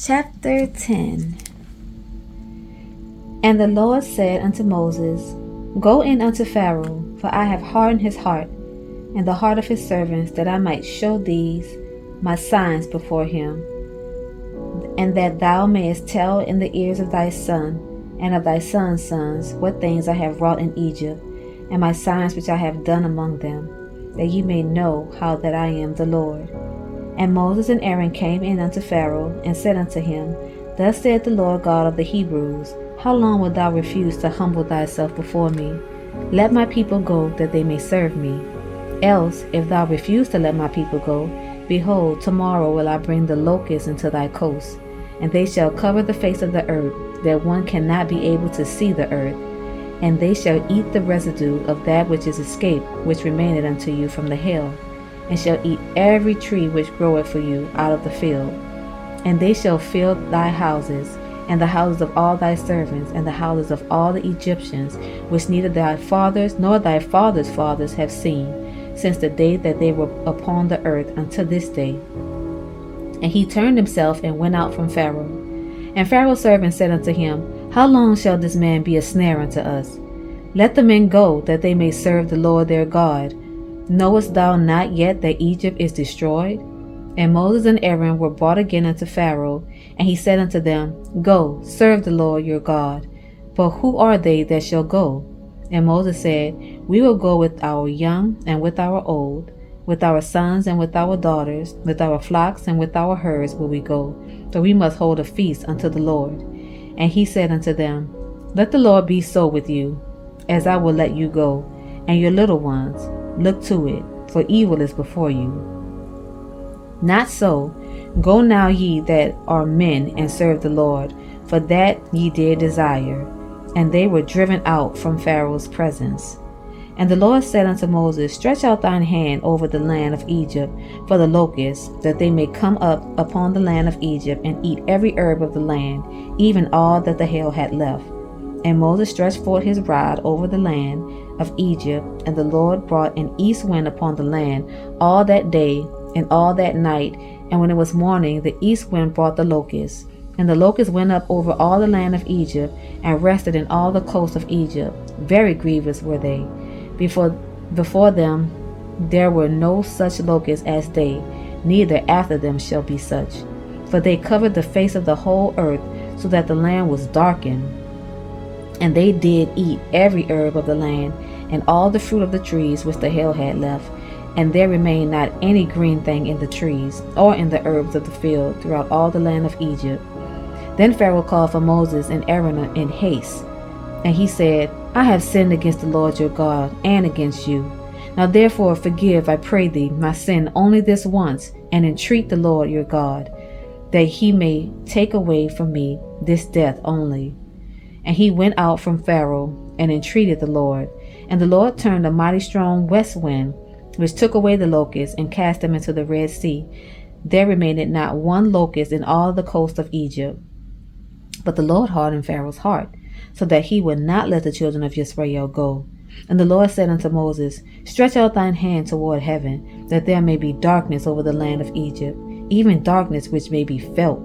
Chapter 10. And the Lord said unto Moses, Go in unto Pharaoh, for I have hardened his heart, and the heart of his servants, that I might show these my signs before him, and that thou mayest tell in the ears of thy son, and of thy son's sons, what things I have wrought in Egypt, and my signs which I have done among them, that ye may know how that I am the Lord. And Moses and Aaron came in unto Pharaoh, and said unto him, Thus saith the Lord God of the Hebrews, How long wilt thou refuse to humble thyself before me? Let my people go, that they may serve me. Else, if thou refuse to let my people go, behold, tomorrow will I bring the locusts into thy coast, and they shall cover the face of the earth, that one cannot be able to see the earth. And they shall eat the residue of that which is escaped, which remaineth unto you from the hail, and shall eat every tree which groweth for you out of the field. And they shall fill thy houses, and the houses of all thy servants, and the houses of all the Egyptians, which neither thy fathers nor thy fathers' fathers have seen, since the day that they were upon the earth unto this day. And he turned himself and went out from Pharaoh. And Pharaoh's servant said unto him, How long shall this man be a snare unto us? Let the men go, that they may serve the Lord their God. Knowest thou not yet that Egypt is destroyed? And Moses and Aaron were brought again unto Pharaoh, and he said unto them, Go, serve the Lord your God. But who are they that shall go? And Moses said, We will go with our young and with our old, with our sons and with our daughters, with our flocks and with our herds will we go, for we must hold a feast unto the Lord. And he said unto them, Let the Lord be so with you, as I will let you go, and your little ones. Look to it, for evil is before you. Not so. Go now ye that are men, and serve the Lord, for that ye did desire. And they were driven out from Pharaoh's presence. And the Lord said unto Moses, Stretch out thine hand over the land of Egypt for the locusts, that they may come up upon the land of Egypt, and eat every herb of the land, even all that the hail had left. And Moses stretched forth his rod over the land of Egypt, and the Lord brought an east wind upon the land all that day and all that night. And when it was morning, the east wind brought the locusts. And the locusts went up over all the land of Egypt, and rested in all the coast of Egypt. Very grievous were they. Before them there were no such locusts as they, neither after them shall be such. For they covered the face of the whole earth, so that the land was darkened. And they did eat every herb of the land, and all the fruit of the trees which the hail had left. And there remained not any green thing in the trees, or in the herbs of the field, throughout all the land of Egypt. Then Pharaoh called for Moses and Aaron in haste. And he said, I have sinned against the Lord your God, and against you. Now therefore forgive, I pray thee, my sin only this once, and entreat the Lord your God, that he may take away from me this death only. And he went out from Pharaoh, and entreated the Lord. And the Lord turned a mighty strong west wind, which took away the locusts, and cast them into the Red Sea. There remained not one locust in all the coast of Egypt. But the Lord hardened Pharaoh's heart, so that he would not let the children of Israel go. And the Lord said unto Moses, Stretch out thine hand toward heaven, that there may be darkness over the land of Egypt, even darkness which may be felt.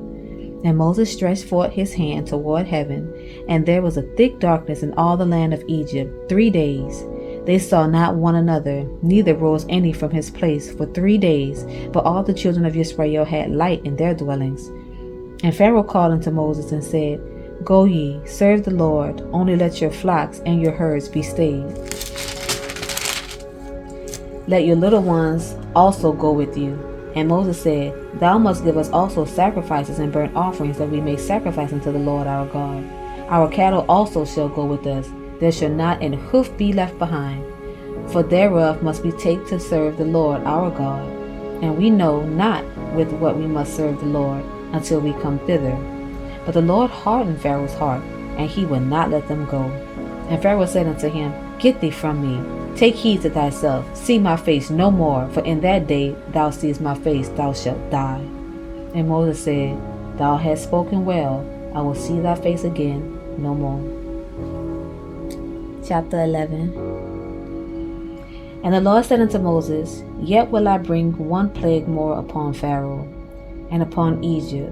And Moses stretched forth his hand toward heaven, and there was a thick darkness in all the land of Egypt 3 days. They saw not one another, neither rose any from his place for 3 days, but all the children of Israel had light in their dwellings. And Pharaoh called unto Moses and said, Go ye, serve the Lord, only let your flocks and your herds be stayed. Let your little ones also go with you. And Moses said, Thou must give us also sacrifices and burnt offerings, that we may sacrifice unto the Lord our God. Our cattle also shall go with us. There shall not an hoof be left behind. For thereof must we take to serve the Lord our God. And we know not with what we must serve the Lord, until we come thither. But the Lord hardened Pharaoh's heart, and he would not let them go. And Pharaoh said unto him, Get thee from me. Take heed to thyself. See my face no more, for in that day thou seest my face, thou shalt die. And Moses said, Thou hast spoken well. I will see thy face again no more. Chapter 11. And the Lord said unto Moses, Yet will I bring one plague more upon Pharaoh, and upon Egypt,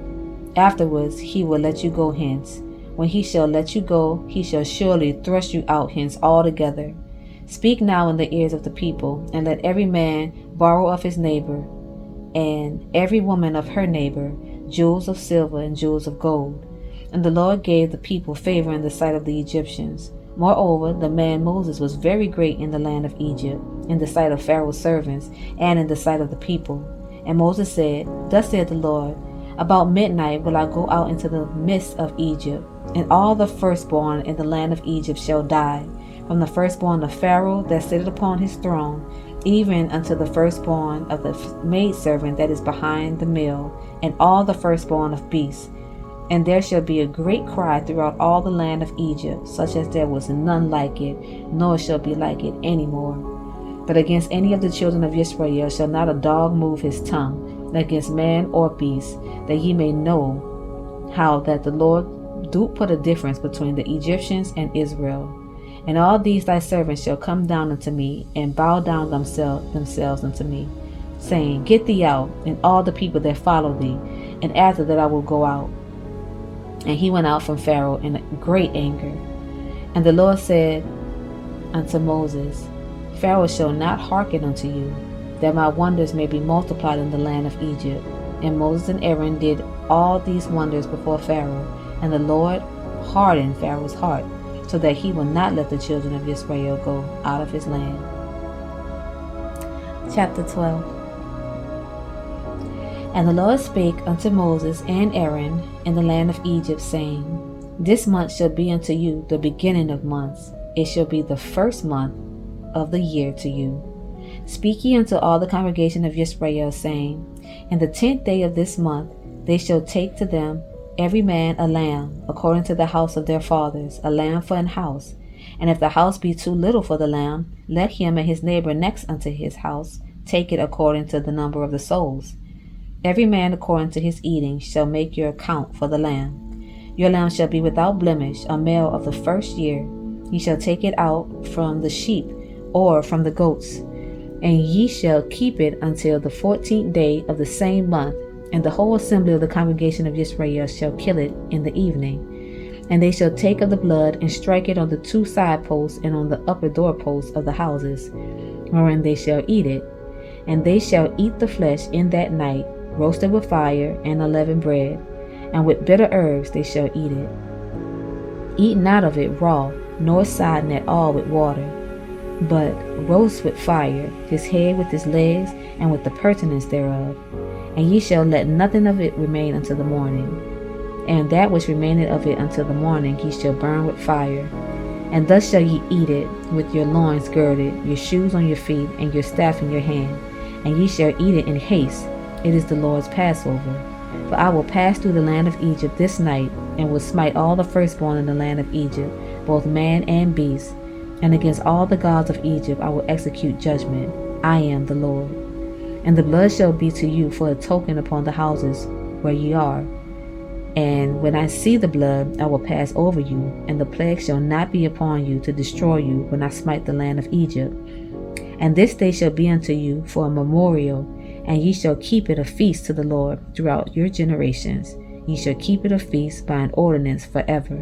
Afterwards he will let you go hence. When he shall let you go, he shall surely thrust you out hence altogether. Speak now in the ears of the people, and let every man borrow of his neighbor, and every woman of her neighbor, jewels of silver and jewels of gold. And the Lord gave the people favor in the sight of the Egyptians. Moreover, the man Moses was very great in the land of Egypt, in the sight of Pharaoh's servants, and in the sight of the people. And Moses said, Thus saith the Lord, About midnight will I go out into the midst of Egypt, and all the firstborn in the land of Egypt shall die, from the firstborn of Pharaoh that sitteth upon his throne, even unto the firstborn of the maidservant that is behind the mill, and all the firstborn of beasts. And there shall be a great cry throughout all the land of Egypt, such as there was none like it, nor shall be like it any more. But against any of the children of Israel shall not a dog move his tongue, against man or beast, that ye may know how that the Lord do put a difference between the Egyptians and Israel. And all these thy servants shall come down unto me, and bow down themselves unto me, saying, Get thee out, and all the people that follow thee, and after that I will go out. And he went out from Pharaoh in great anger. And the Lord said unto Moses, Pharaoh shall not hearken unto you, that my wonders may be multiplied in the land of Egypt. And Moses and Aaron did all these wonders before Pharaoh, and the Lord hardened Pharaoh's heart, so that he will not let the children of Israel go out of his land. Chapter 12. And the Lord spake unto Moses and Aaron in the land of Egypt, saying, This month shall be unto you the beginning of months. It shall be the first month of the year to you. Speak ye unto all the congregation of Israel, saying, In the 10th day of this month they shall take to them every man a lamb, according to the house of their fathers, a lamb for an house. And if the house be too little for the lamb, let him and his neighbor next unto his house take it according to the number of the souls. Every man according to his eating shall make your account for the lamb. Your lamb shall be without blemish, a male of the first year. Ye shall take it out from the sheep or from the goats, and ye shall keep it until the 14th day of the same month. And the whole assembly of the congregation of Israel shall kill it in the evening. And they shall take of the blood and strike it on the 2 side posts and on the upper doorposts of the houses, wherein they shall eat it. And they shall eat the flesh in that night, roasted with fire and unleavened bread, and with bitter herbs they shall eat it. Eat not of it raw, nor sodden at all with water, but roast with fire his head with his legs, and with the purtenance thereof. And ye shall let nothing of it remain until the morning. And that which remaineth of it until the morning ye shall burn with fire. And thus shall ye eat it, with your loins girded, your shoes on your feet, and your staff in your hand. And ye shall eat it in haste. It is the Lord's Passover. For I will pass through the land of Egypt this night, and will smite all the firstborn in the land of Egypt, both man and beast. And against all the gods of Egypt I will execute judgment. I am the Lord. And the blood shall be to you for a token upon the houses where ye are. And when I see the blood, I will pass over you, and the plague shall not be upon you to destroy you when I smite the land of Egypt. And this day shall be unto you for a memorial, and ye shall keep it a feast to the Lord throughout your generations. Ye shall keep it a feast by an ordinance forever.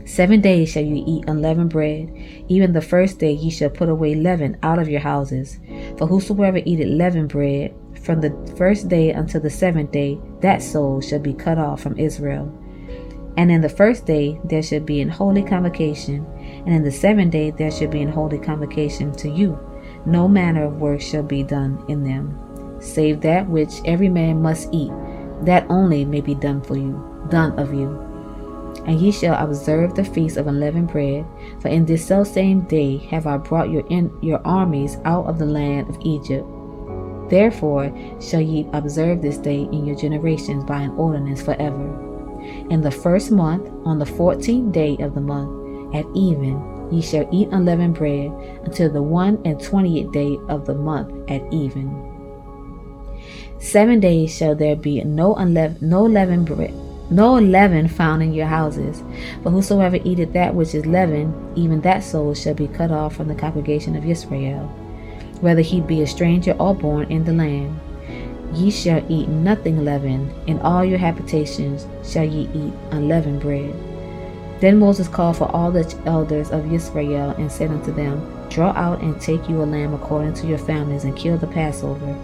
7 days shall you eat unleavened bread. Even the first day ye shall put away leaven out of your houses. For whosoever eateth leavened bread, from the first day until the 7th day, that soul shall be cut off from Israel. And in the first day there shall be an holy convocation, and in the 7th day there shall be an holy convocation to you. No manner of work shall be done in them, save that which every man must eat, that only may be done of you. And ye shall observe the feast of unleavened bread, for in this selfsame day have I brought your armies out of the land of Egypt. Therefore shall ye observe this day in your generations by an ordinance forever. In the first month, on the 14th day of the month, at even, ye shall eat unleavened bread until the 21st day of the month at even. 7 days shall there be no leaven found in your houses. For whosoever eateth that which is leavened, even that soul shall be cut off from the congregation of Israel, whether he be a stranger or born in the land. Ye shall eat nothing leavened, in all your habitations shall ye eat unleavened bread. Then Moses called for all the elders of Israel and said unto them, Draw out and take you a lamb according to your families, and kill the Passover.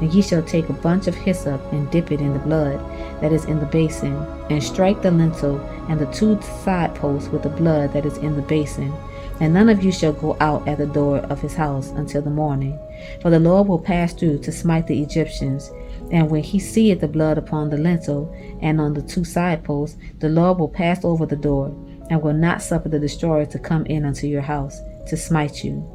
And ye shall take a bunch of hyssop and dip it in the blood that is in the basin, and strike the lintel and the 2 side posts with the blood that is in the basin. And none of you shall go out at the door of his house until the morning. For the Lord will pass through to smite the Egyptians. And when he seeth the blood upon the lintel and on the 2 side posts, the Lord will pass over the door, and will not suffer the destroyer to come in unto your house, to smite you.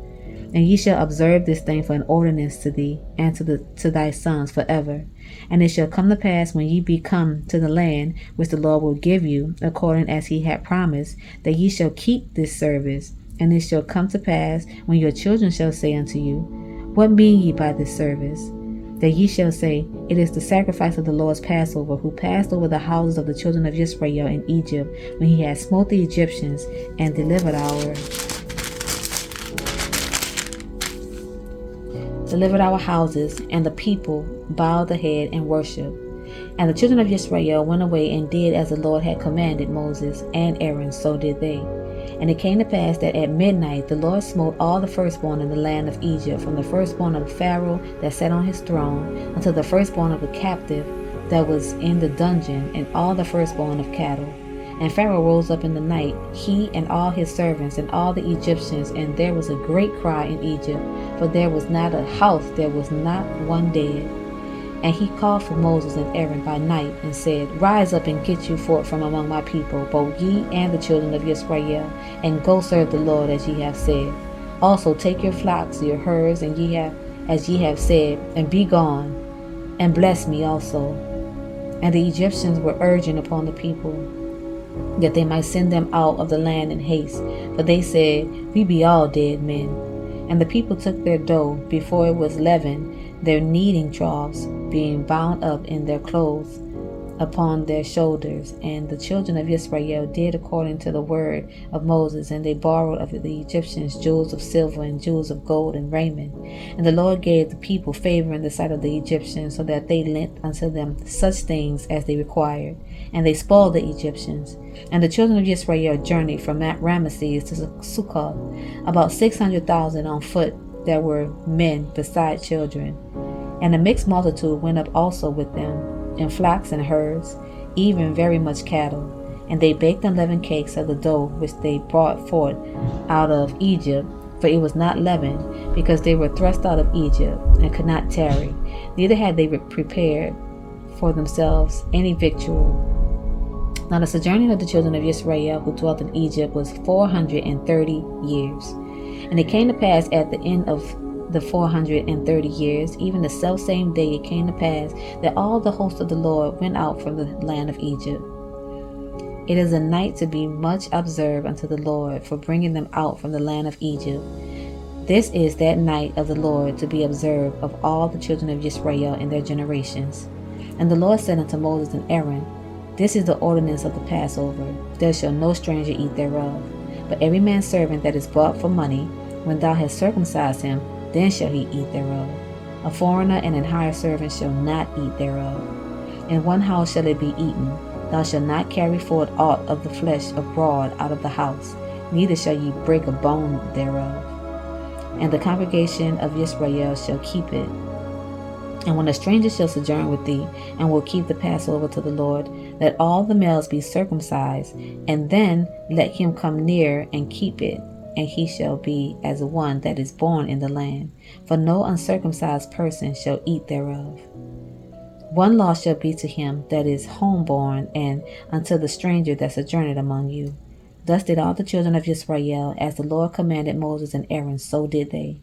And ye shall observe this thing for an ordinance to thee and to thy sons forever. And it shall come to pass, when ye be come to the land which the Lord will give you, according as he had promised, that ye shall keep this service. And it shall come to pass, when your children shall say unto you, What mean ye by this service? That ye shall say, It is the sacrifice of the Lord's Passover, who passed over the houses of the children of Israel in Egypt, when he had smote the Egyptians and delivered our houses. And the people bowed the head and worshipped. And the children of Israel went away and did as the Lord had commanded Moses and Aaron, so did they. And it came to pass that at midnight the Lord smote all the firstborn in the land of Egypt, from the firstborn of Pharaoh that sat on his throne, unto the firstborn of the captive that was in the dungeon, and all the firstborn of cattle. And Pharaoh rose up in the night, he and all his servants, and all the Egyptians, and there was a great cry in Egypt, for there was not a house, there was not one dead. And he called for Moses and Aaron by night, and said, Rise up and get you forth from among my people, both ye and the children of Israel, and go serve the Lord as ye have said. Also take your flocks, your herds, and as ye have said, and be gone, and bless me also. And the Egyptians were urging upon the people, that they might send them out of the land in haste, for they said, We be all dead men. And the people took their dough before it was leavened, their kneading troughs being bound up in their clothes upon their shoulders. And the children of Israel did according to the word of Moses, and they borrowed of the Egyptians jewels of silver and jewels of gold and raiment. And the Lord gave the people favor in the sight of the Egyptians, so that they lent unto them such things as they required. And they spoiled the Egyptians. And the children of Israel journeyed from Ramesses to Succoth, about 600,000 on foot, that were men beside children. And a mixed multitude went up also with them, in flocks and herds, even very much cattle. And they baked unleavened cakes of the dough which they brought forth out of Egypt, for it was not leavened, because they were thrust out of Egypt, and could not tarry, neither had they prepared for themselves any victual. Now the sojourning of the children of Israel who dwelt in Egypt was 430 years. And it came to pass at the end of the 430 years, even the selfsame day it came to pass, that all the host of the Lord went out from the land of Egypt. It is a night to be much observed unto the Lord, for bringing them out from the land of Egypt. This is that night of the Lord to be observed of all the children of Israel in their generations. And the Lord said unto Moses and Aaron, This is the ordinance of the Passover. There shall no stranger eat thereof. But every man's servant that is bought for money, when thou hast circumcised him, then shall he eat thereof. A foreigner and an hired servant shall not eat thereof. In one house shall it be eaten. Thou shalt not carry forth aught of the flesh abroad out of the house, neither shall ye break a bone thereof. And the congregation of Israel shall keep it. And when a stranger shall sojourn with thee, and will keep the Passover to the Lord, let all the males be circumcised, and then let him come near and keep it, and he shall be as one that is born in the land. For no uncircumcised person shall eat thereof. One law shall be to him that is homeborn, and unto the stranger that sojourneth among you. Thus did all the children of Israel, as the Lord commanded Moses and Aaron, so did they.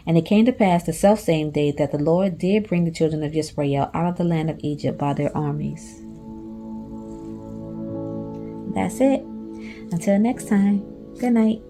And it came to pass the selfsame day that the Lord did bring the children of Israel out of the land of Egypt by their armies. That's it. Until next time, good night.